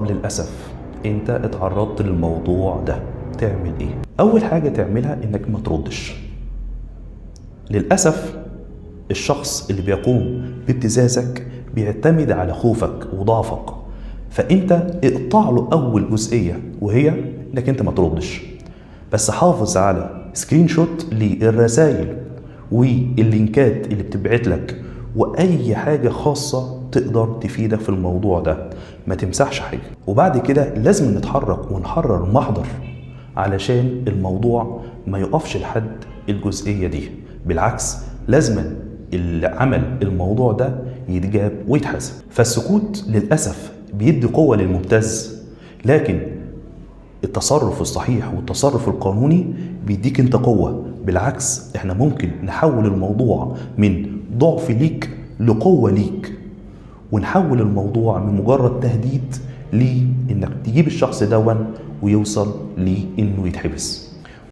للأسف انت اتعرضت للموضوع ده، تعمل ايه؟ اول حاجة تعملها انك ما تردش. للأسف الشخص اللي بيقوم بابتزازك بيعتمد على خوفك وضعفك، فانت اقطع له اول جزئية وهي انك انت ما تردش، بس حافظ على سكرين شوت للرسائل واللينكات اللي بتبعت لك واي حاجة خاصة تقدر تفيدك في الموضوع ده، ما تمسحش حاجة. وبعد كده لازم نتحرك ونحرر محضر علشان الموضوع ما يقفش لحد الجزئية دي، بالعكس لازم اللي عمل الموضوع ده يتجاب ويتحاسب. فالسكوت للأسف بيدي قوة للمبتز، لكن التصرف الصحيح والتصرف القانوني بيديك انت قوة. بالعكس احنا ممكن نحول الموضوع من ضعف ليك لقوة ليك، ونحول الموضوع من مجرد تهديد لانك تجيب الشخص دون ويوصل لانه يتحبس.